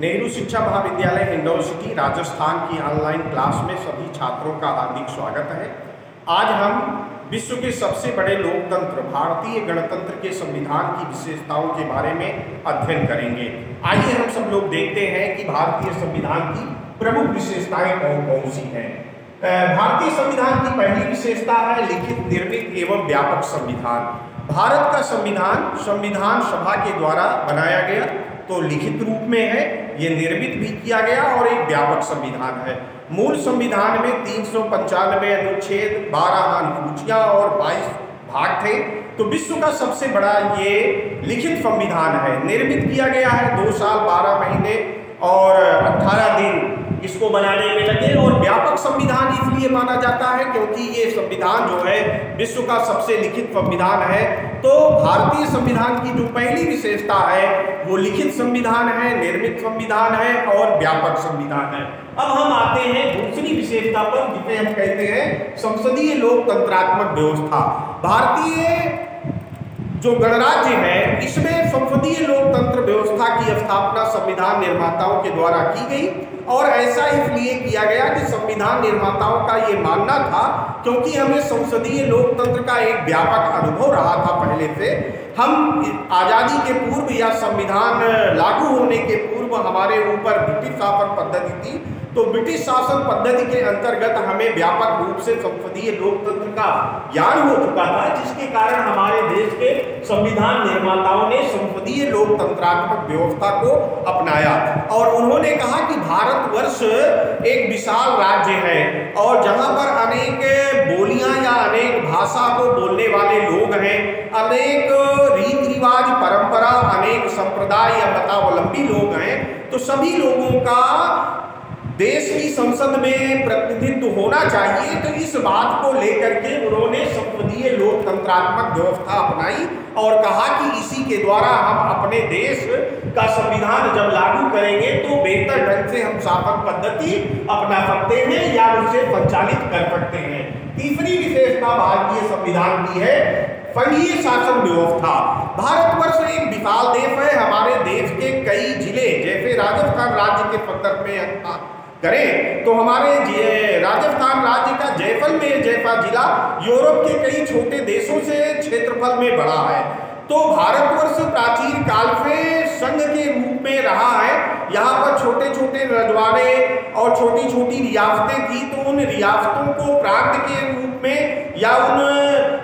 नेहरू शिक्षा महाविद्यालय इंदौर सिटी राजस्थान की ऑनलाइन क्लास में सभी छात्रों का हार्दिक स्वागत है। आज हम विश्व के सबसे बड़े लोकतंत्र भारतीय गणतंत्र के संविधान की विशेषताओं के बारे में अध्ययन करेंगे। आइए हम सब लोग देखते हैं कि भारतीय संविधान की प्रमुख विशेषताएं कौन कौन सी हैं। भारतीय संविधान की पहली विशेषता है लिखित, निर्मित एवं व्यापक संविधान। भारत का संविधान संविधान सभा के द्वारा बनाया गया तो लिखित रूप में है, ये निर्मित भी किया गया और एक व्यापक संविधान है। मूल संविधान में 395 अनुच्छेद, 12 अनुसूचियां और 22 भाग थे। तो विश्व का सबसे बड़ा ये लिखित संविधान है। निर्मित किया गया है 2 साल 12 महीने और 18 दिन इसको बनाने में लगे। और व्यापक संविधान इसलिए माना जाता है क्योंकि ये संविधान जो है विश्व का सबसे लिखित संविधान है। तो भारतीय संविधान की जो पहली विशेषता है वो लिखित संविधान है, निर्मित संविधान है और व्यापक संविधान है। अब हम आते हैं दूसरी विशेषता पर, जिसे हम कहते हैं संसदीय लोकतंत्रात्मक व्यवस्था। भारतीय जो गणराज्य है इसमें संसदीय लोकतंत्र व्यवस्था की स्थापना संविधान निर्माताओं के द्वारा की गई। और ऐसा इसलिए किया गया कि संविधान निर्माताओं का ये मानना था, क्योंकि हमें संसदीय लोकतंत्र का एक व्यापक अनुभव रहा था पहले से। हम आज़ादी के पूर्व या संविधान लागू होने के पूर्व हमारे ऊपर ब्रिटिश शासन पद्धति थी। तो ब्रिटिश शासन पद्धति के अंतर्गत हमें व्यापक रूप से संसदीय लोकतंत्र का ज्ञान हो चुका था, जिसके कारण हमारे देश के संविधान निर्माताओं ने संसदीय लोकतंत्रात्मक व्यवस्था को अपनाया। और उन्होंने कहा कि भारतवर्ष एक विशाल राज्य है और जहां पर अनेक बोलियां या अनेक भाषा को बोलने वाले लोग हैं, अनेक रीति रिवाज, परंपरा, अनेक संप्रदाय या मतावलंबी लोग हैं, तो सभी लोगों का देश की संसद में प्रतिनिधित्व होना चाहिए। तो इस बात को लेकर के उन्होंने संसदीय लोकतंत्रात्मक व्यवस्था अपनाई और कहा कि इसी के द्वारा हम अपने देश का संविधान जब लागू करेंगे तो बेहतर ढंग से हम शासन पद्धति अपना सकते हैं या उसे संचालित कर सकते हैं। तीसरी विशेषता भारतीय संविधान की है संघीय शासन व्यवस्था। भारतवर्ष एक विशाल देश है। हमारे देश के कई जिले, जैसे राजस्थान राज्य के संदर्भ में करें तो हमारे राजस्थान राज्य का जैसलमेर जैसा जिला यूरोप के कई छोटे देशों से क्षेत्रफल में बड़ा है। तो भारतवर्ष प्राचीन काल से संघ के रूप में रहा है। यहाँ पर छोटे छोटे रजवाड़े और छोटी छोटी रियासतें थी। तो उन रियासतों को प्रांत के रूप में या उन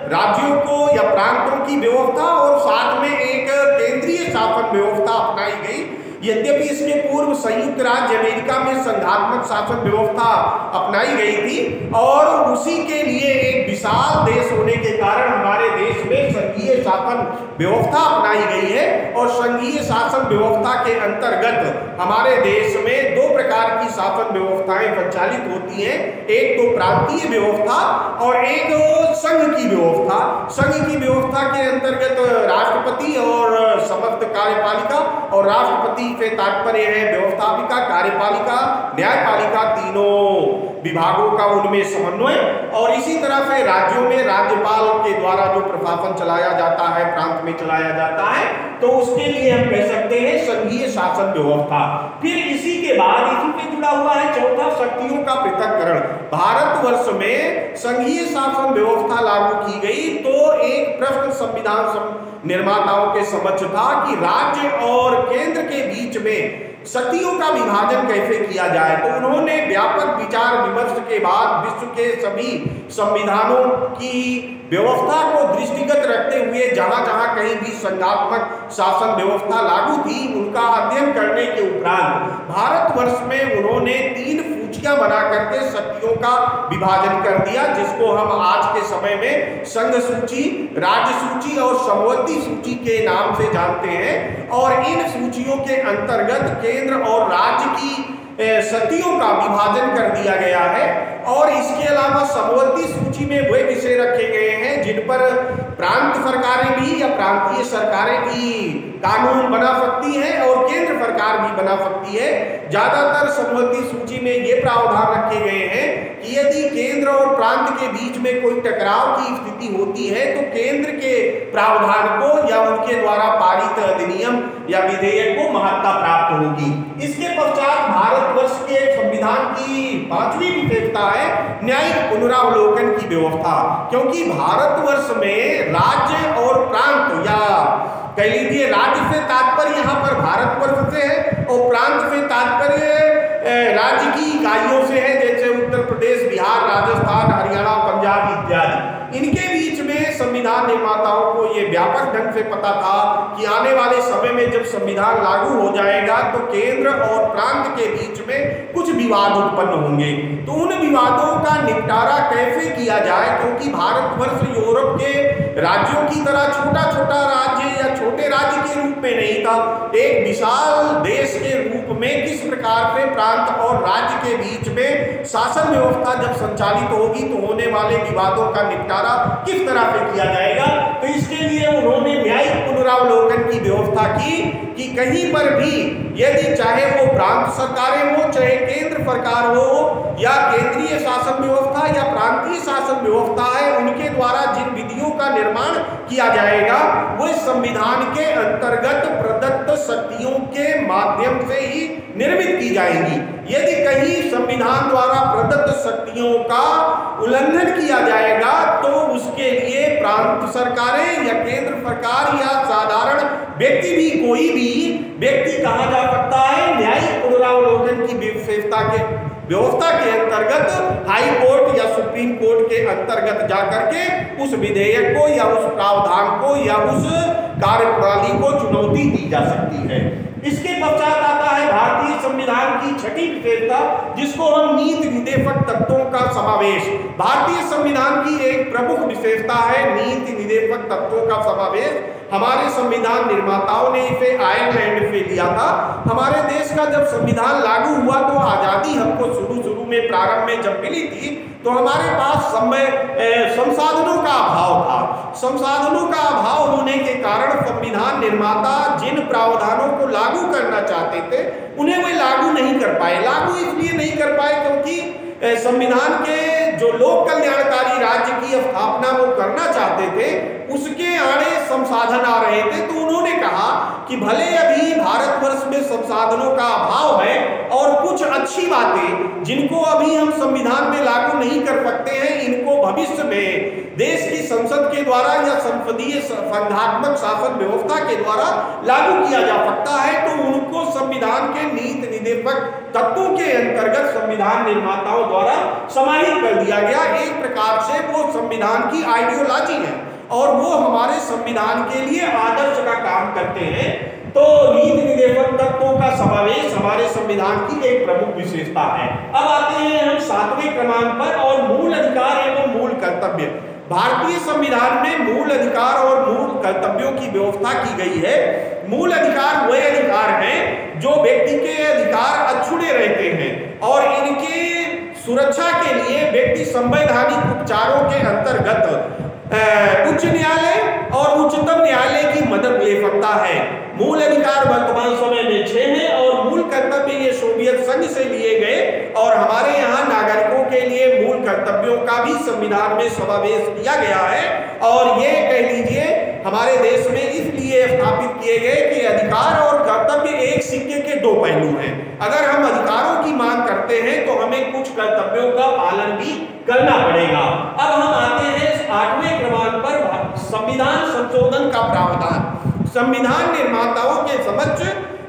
राज्यों को या प्रांतों की व्यवस्था और साथ में एक केंद्रीय शासन व्यवस्था अपनाई गई। यद्यपि इसके पूर्व संयुक्त राज्य अमेरिका में संघात्मक शासन व्यवस्था अपनाई गई थी और उसी के लिए एक विशाल देश होने के कारण हमारे देश में संघीय शासन व्यवस्था अपनाई गई है। और संघीय शासन व्यवस्था के अंतर्गत हमारे देश में 2 प्रकार की शासन व्यवस्थाएं संचालित होती हैं, एक तो प्रांतीय व्यवस्था और एक संघ की व्यवस्था। संघ की व्यवस्था के अंतर्गत राष्ट्रपति और समस्त कार्यपालिका, और राष्ट्रपति से तात्पर्य है व्यवस्थापिका, कार्यपालिका, न्यायपालिका, तीनों विभागों का उनमें समन्वय। और इसी तरह से राज्यों में राज्यपाल के द्वारा जो प्रशासन चलाया जाता है, प्रांत में चलाया जाता है, तो उसके लिए हम कह सकते हैं संघीय शासन व्यवस्था। फिर इसी के बाद इसी से जुड़ा हुआ है चौथा, शक्तियों का पृथक्करण। भारतवर्ष में संघीय शासन व्यवस्था लागू की गई तो एक प्रश्न संविधान निर्माताओं के समक्ष था कि राज्य और केंद्र के बीच में शक्तियों का विभाजन कैसे किया जाए। तो उन्होंने व्यापक विचार विमर्श के बाद विश्व के सभी संविधानों की व्यवस्था को दृष्टिगत रखते हुए जहां जहां कहीं भी संघात्मक शासन व्यवस्था लागू थी उनका अध्ययन करने के उपरांत भारतवर्ष में उन्होंने 3 सूचियां बना करके शक्तियों का विभाजन कर दिया, जिसको हम आज के समय में संघ सूची, राज्य सूची और समवर्ती सूची के नाम से जानते हैं। और इन सूचियों के अंतर्गत केंद्र और राज्य की शक्तियों का विभाजन कर दिया गया है। और इसके अलावा समवर्ती सूची में वे विषय रखे गए हैं जिन पर प्रांत सरकारें भी या प्रांतीय सरकारें भी कानून बना सकती हैं और केंद्र सरकार भी बना सकती है। ज्यादातर समवर्ती सूची में ये प्रावधान रखे गए हैं कि यदि केंद्र और प्रांत के बीच में कोई टकराव की स्थिति होती है तो केंद्र के प्रावधान को या उनके द्वारा पारित अधिनियम या विधेयक को महत्ता प्राप्त होगी। इसके पश्चात भारतवर्ष के संविधान की 5वीं विशेषता है न्यायिक पुनरावलोकन की व्यवस्था। क्योंकि भारतवर्ष में राज्य और प्रांत, या कह लीजिए राज्य से तात्पर्य यहाँ पर भारतवर्ष से है और प्रांत से तात्पर्य राज्य की इकाइयों से है, जैसे उत्तर प्रदेश, बिहार, राजस्थान, हरियाणा, पंजाब इत्यादि। इनके बीच में संविधान निर्माताओं को ये व्यापक ढंग से पता था कि आने वाले समय में जब संविधान लागू हो जाएगा तो केंद्र और प्रांत के बीच में कुछ विवाद उत्पन्न होंगे। तो उन विवादों का निपटारा कैसे किया जाए, क्योंकि भारतवर्ष यूरोप के राज्यों की तरह छोटा छोटा राज्य या छोटे राज्य के रूप में नहीं था, एक विशाल देश के रूप में किस प्रकार से प्रांत और राज्य के बीच में शासन व्यवस्था जब संचालित होगी तो होने वाले विवादों का निपटारा किस तरह से किया जाएगा। तो इसके लिए उन्होंने न्यायिक पुनरावलोकन की व्यवस्था की कि कहीं पर भी यदि चाहे वो प्रांत सरकारें हो, चाहे केंद्र सरकार हो, या केंद्रीय शासन व्यवस्था या प्रांतीय शासन व्यवस्था है, उनके द्वारा जिन विधियों का निर्माण किया जाएगा वो संविधान के अंतर्गत प्रदत्त शक्तियों के माध्यम से ही निर्मित की जाएगी। यदि कहीं संविधान द्वारा प्रदत्त शक्तियों का उल्लंघन किया जाएगा तो उसके लिए प्रांत सरकारें या केंद्र सरकार या साधारण व्यक्ति भी, कोई भी व्यक्ति कहा जा सकता है न्यायिक पुनरावलोकन की व्यवस्था के अंतर्गत हाई कोर्ट या सुप्रीम कोर्ट के अंतर्गत जाकर के उस विधेयक को या उस प्रावधान को या उस कार्यप्रणाली को चुनौती दी जा सकती है। इसके पश्चात आता है भारतीय संविधान की 6ठी विशेषता, जिसको हम नीति निर्देशक तत्वों का समावेश। भारतीय संविधान की एक प्रमुख विशेषता है नीति निर्देशक तत्वों का समावेश। हमारे संविधान निर्माताओं ने इसे आयरलैंड से लिया था। हमारे देश का जब संविधान लागू हुआ तो आजादी हमको शुरू में प्रारंभ में जब मिली थी तो हमारे पास संसाधनों का अभाव था। संसाधनों का अभाव होने के कारण संविधान निर्माता जिन प्रावधानों को लागू करना चाहते थे उन्हें वे लागू नहीं कर पाए। लागू इसलिए नहीं कर पाए क्योंकि संविधान के जो लोक कल्याणकारी राज्य की स्थापना वो करना चाहते थे उसके आड़े संसाधन आ रहे थे। तो उन्होंने कहा कि भले अभी भारतवर्ष में संसाधनों का अभाव है और कुछ अच्छी बातें जिनको अभी हम संविधान में लागू नहीं कर सकते हैं, इनको भविष्य में देश की संसद के द्वारा या संसदीय संघात्मक शासन व्यवस्था के द्वारा लागू किया जा सकता है। तो उनको संविधान के नीति निर्देशक तत्वों के अंतर्गत संविधान निर्माताओं द्वारा समाहित कर दिया गया। एक प्रकार से वो संविधान की आइडियोलॉजी है और वो हमारे संविधान के लिए आदर्श का काम करते हैं। तो नीति निर्देशक तत्वों का समावेश हमारे संविधान की एक प्रमुख विशेषता है। अब आते हैं हम 7वें क्रमांक पर, और मूल अधिकार एवं मूल कर्तव्य। भारतीय संविधान में मूल अधिकार और मूल कर्तव्यों की व्यवस्था की गई है। मूल अधिकार वे अधिकार हैं जो व्यक्ति के अधिकार अछूते रहते हैं और इनके सुरक्षा के लिए व्यक्ति संवैधानिक उपचारों के अंतर्गत उच्च न्यायालय और उच्चतम न्यायालय की मदद ले सकता है। मूल अधिकार वर्तमान समय में 6 हैं और मूल कर्तव्य ये सोवियत संघ से लिए गए और हमारे यहाँ नागरिकों के लिए मूल कर्तव्यों का भी संविधान में समावेश किया गया है। और ये कह लीजिए हमारे देश में इसलिए स्थापित किए गए कि अधिकार और कर्तव्य एक सिक्के के 2 पहलू हैं। अगर हम अधिकारों की मांग करते हैं तो हमें कुछ कर्तव्यों का पालन भी करना पड़ेगा। अब हम आते हैं 8वें क्रमांक पर, संविधान संशोधन का प्रावधान। संविधान निर्माताओं के समक्ष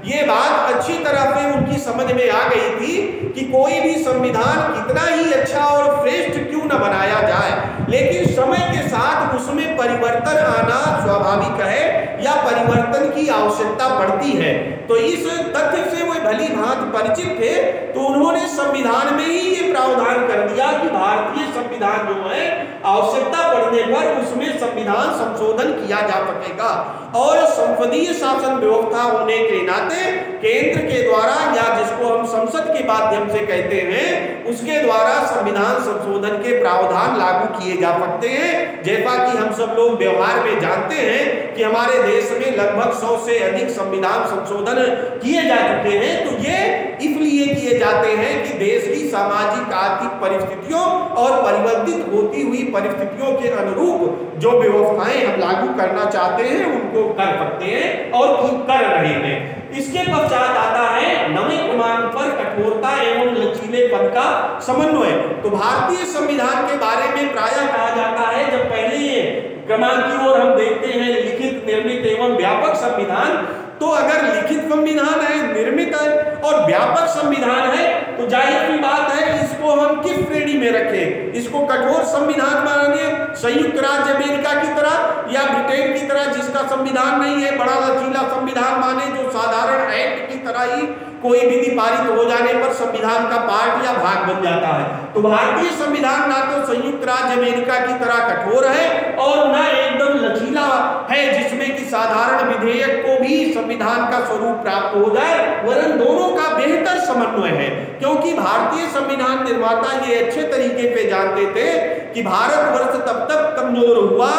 ये बात अच्छी तरह से उनकी समझ में आ गई थी कि कोई भी संविधान कितना ही अच्छा और श्रेष्ठ क्यों न बनाया जाए, लेकिन समय के साथ उसमें परिवर्तन आना स्वाभाविक है या परिवर्तन की आवश्यकता पड़ती है। तो इस तथ्य से वे भली भांति परिचित थे। तो उन्होंने संविधान में ही ये प्रावधान कर दिया कि भारतीय संविधान जो है आवश्यकता पड़ने पर उसमें संविधान संशोधन किया जा सकेगा। और संसदीय शासन व्यवस्था होने के नाते केंद्र के द्वारा या जिसको हम संसद के माध्यम से कहते हैं उसके द्वारा संविधान संशोधन के प्रावधान लागू किए जा सकते हैं। जैसा कि हम सब लोग व्यवहार में जानते हैं कि हमारे देश में लगभग 100 से अधिक संविधान संशोधन किए जा चुके हैं। तो ये इसलिए किए जाते हैं कि देश की सामाजिक आर्थिक परिस्थितियों और परिवर्तित होती हुई परिस्थितियों के अनुरूप जो व्यवस्थाएं हम लागू करना चाहते हैं उनको कर सकते हैं और कर रहे हैं। इसके पश्चात आता है 9वें क्रमांक पर कठोरता एवं लचीलेपन का समन्वय। तो भारतीय संविधान के बारे में प्रायः कहा जाता है, जब पहले क्रमांक की ओर हम देखते हैं लिखित, निर्मित एवं व्यापक संविधान, तो अगर लिखित संविधान है, निर्मित है और व्यापक संविधान है, तो जाहिर सी बात है इसको हम किस श्रेणी में रखें? इसको कठोर संविधान माने, संयुक्त राज्य अमेरिका की तरह, या ब्रिटेन की तरह जिसका संविधान नहीं है, बड़ा लचीला संविधान माने जो साधारण एक्ट की तरह ही कोई विधि पारित हो जाने पर संविधान का पार्ट या भाग बन जाता है। तो भारतीय संविधान ना तो संयुक्त राज्य अमेरिका की तरह कठोर है और ना एकदम लचीला है जिसमें कि साधारण विधेयक को भी संविधान का स्वरूप प्राप्त हो जाए, वरन दोनों का बेहतर समन्वय है। क्योंकि भारतीय संविधान निर्माता ये अच्छे तरीके पे जानते थे कि भारतवर्ष तब तक कमजोर हुआ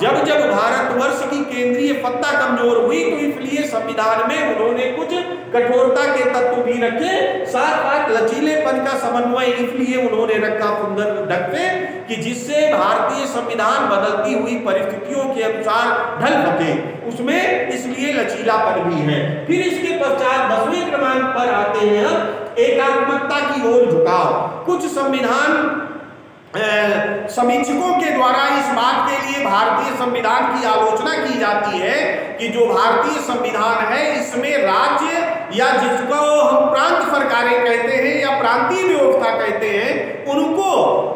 जब जब भारतवर्ष की केंद्रीय सत्ता कमजोर हुई, तो इसलिए संविधान में उन्होंने कुछ कठोरता के तत्व भी रखे, साथ साथ लचीलेपन का समन्वय इसलिए उन्होंने रखा सुंदर ढंग से कि जिससे भारतीय संविधान बदलती हुई परिस्थितियों के अनुसार ढल सके, उसमें इसलिए लचीलापन भी है। फिर इसके पश्चात 10वें क्रमांक पर आते हैं हम एकात्मकता की ओर झुकाव। कुछ संविधान समीक्षकों के द्वारा इस बात के लिए भारतीय संविधान की आलोचना की जाती है कि जो भारतीय संविधान है इसमें राज्य या जिसको हम प्रांत सरकारें कहते हैं या प्रांतीय व्यवस्था कहते हैं, उनको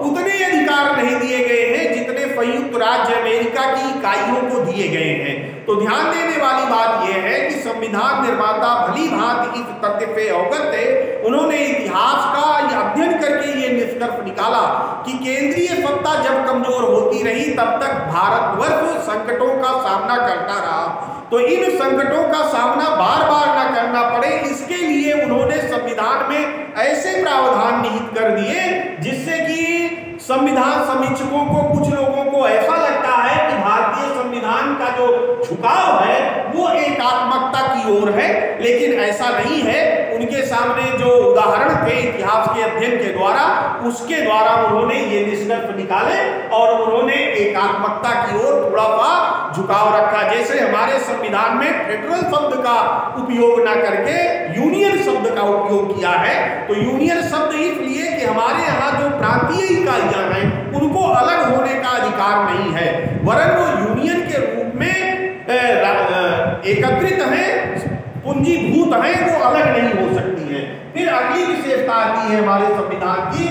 उतने अधिकार नहीं दिए गए हैं जितने संयुक्त राज्य अमेरिका की इकाइयों को दिए गए हैं। तो ध्यान देने वाली बात यह है कि संविधान निर्माता भली भांति इस तथ्य पे अवगत थे, उन्होंने इतिहास का अध्ययन करके ये निष्कर्ष निकाला कि केंद्रीय सत्ता जब कमजोर होती रही तब तक भारतवर्ष संकटों का सामना करता रहा। तो इन संकटों का सामना बार बार न करना पड़े, इसके लिए उन्होंने संविधान में ऐसे प्रावधान निहित कर दिए जिससे कि संविधान समीक्षकों को, कुछ लोगों को ऐसा लगता है कि भारतीय संविधान का जो झुकाव है वो एकात्मकता की ओर है, लेकिन ऐसा नहीं है। उनके सामने जो उदाहरण थे इतिहास के अध्ययन के द्वारा, उसके द्वारा उन्होंने ये निष्कर्ष निकाले और उन्होंने एकात्मकता की ओर थोड़ा सा झुकाव रखा। जैसे हमारे संविधान में फेडरल शब्द का उपयोग ना करके यूनियन शब्द का उपयोग किया है। तो यूनियन शब्द इसलिए कि हमारे यहाँ जो प्रांतीय इकाइयां हैं उनको अलग होने का अधिकार नहीं है, वरन वो यूनियन के रूप में एकत्रित हैं, पूंजीभूत हैं, वो अलग नहीं हो सकती है। फिर अगली विशेषता आती है हमारे संविधान की,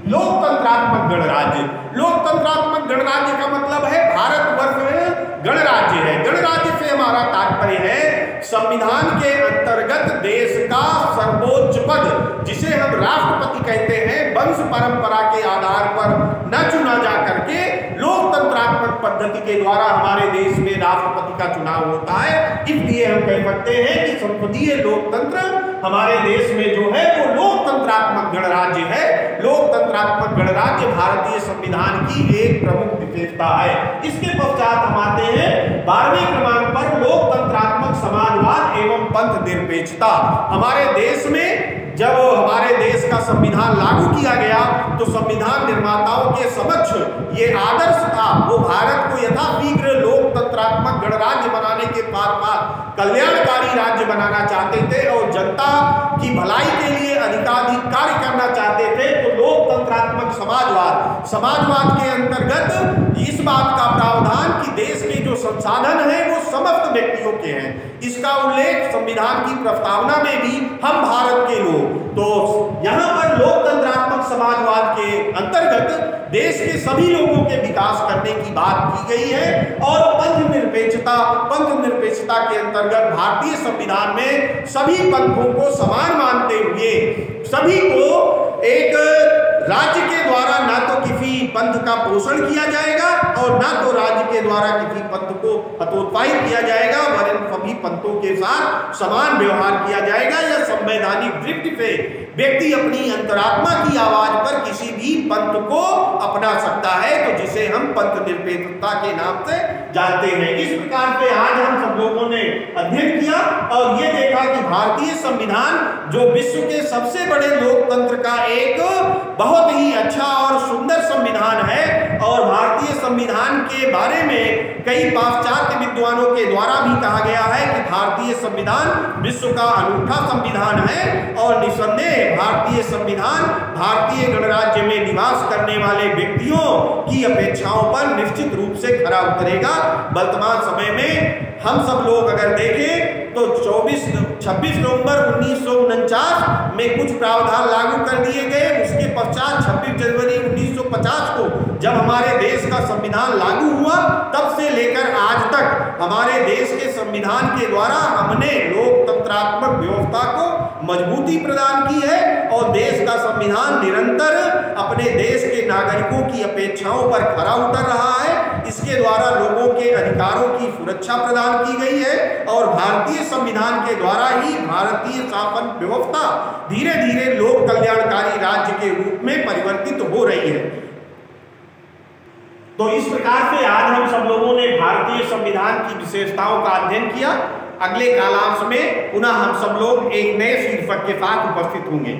लोकतंत्रात्मक गणराज्य। लोकतंत्रात्मक गणराज्य का मतलब है भारतवर्ष में गणराज्य है। गणराज्य से हमारा तात्पर्य है संविधान के अंतर्गत देश का सर्वोच्च पद, जिसे हम राष्ट्रपति कहते हैं, वंश परंपरा के आधार पर न चुना जा करके लोकतंत्रात्मक पद्धति के द्वारा हमारे देश में राष्ट्रपति का चुनाव होता है। इसलिए हम कह सकते हैं कि संसदीय लोकतंत्र हमारे देश में जो है वो लोकतंत्रात्मक गणराज्य है। लोकतंत्रात्मक गणराज्य भारतीय संविधान की एक प्रमुख विशेषता है। इसके पश्चात हम आते हैं 12वें क्रमांक पर लोकतंत्रात्मक समाजवाद एवं पंथ निरपेक्षता। हमारे देश में जब हमारे देश का संविधान लागू किया गया तो संविधान निर्माताओं के समक्ष ये आदर्श था, वो भारत को यथाशीघ्र लोकतंत्रात्मक गणराज्य बनाने के साथ साथ कल्याणकारी राज्य बनाना चाहते थे और जनता की भलाई के लिए अधिकाधिक कार्य करना चाहते थे। तो लोकतंत्रात्मक समाजवाद के अंतर्गत इस बात का प्रावधान कि देश के जो संसाधन हैं वो समस्त व्यक्तियों के हैं, इसका उल्लेख संविधान की प्रस्तावना में भी हम भारत के लोग। तो यहाँ पर लोकतंत्रात्मक समाजवाद के अंतर्गत देश के सभी लोगों के विकास करने की बात की गई है। और पंथ निरपेक्षता के अंतर्गत भारतीय संविधान में सभी पंथों को समान मानते हुए सभी को एक राज्य के द्वारा ना तो किसी पंथ का पोषण किया जाएगा और ना तो राज्य के द्वारा किसी पंथ को हतोत्साहित किया जाएगा, वरन सभी पंथों के साथ समान व्यवहार किया जाएगा। या संवैधानिक दृष्टि से व्यक्ति अपनी अंतरात्मा की आवाज पर किसी भी पंथ को अपना सकता है, तो जिसे हम पंथ निरपेक्षता के नाम से जानते हैं। इस प्रकार से आज हम सब लोगों ने अध्ययन किया और ये देखा कि भारतीय संविधान जो विश्व के सबसे बड़े लोकतंत्र का एक बहुत ही अच्छा और सुंदर संविधान है, और भारतीय संविधान के बारे में कई पाश्चात्य विद्वानों के द्वारा भी कहा गया है कि भारतीय संविधान विश्व का अनूठा संविधान है और निसंदेह भारतीय संविधान भारतीय गणराज्य में निवास करने वाले व्यक्तियों की अपेक्षाओं पर निश्चित रूप से खरा उतरेगा। वर्तमान समय में हम सब लोग अगर देखें तो 26 नवंबर 1949 में कुछ प्रावधान लागू कर दिए गए। उसके पश्चात 26 जनवरी 1950 को जब हमारे देश का संविधान लागू हुआ, तब से लेकर आज तक हमारे देश के संविधान के द्वारा हमने लोकतंत्रात्मक व्यवस्था को मजबूती प्रदान की है और देश का संविधान निरंतर अपने देश के नागरिकों की अपेक्षाओं पर खरा उतर रहा है। इसके द्वारा लोगों के अधिकारों की सुरक्षा प्रदान की गई है और भारतीय संविधान के द्वारा ही भारतीय शासन व्यवस्था धीरे धीरे लोक कल्याणकारी राज्य के रूप में परिवर्तित हो रही है। तो इस प्रकार से आज हम सब लोगों ने भारतीय संविधान की विशेषताओं का अध्ययन किया। अगले कालांश में पुनः हम सब लोग एक नए शीर्षक के साथ उपस्थित होंगे।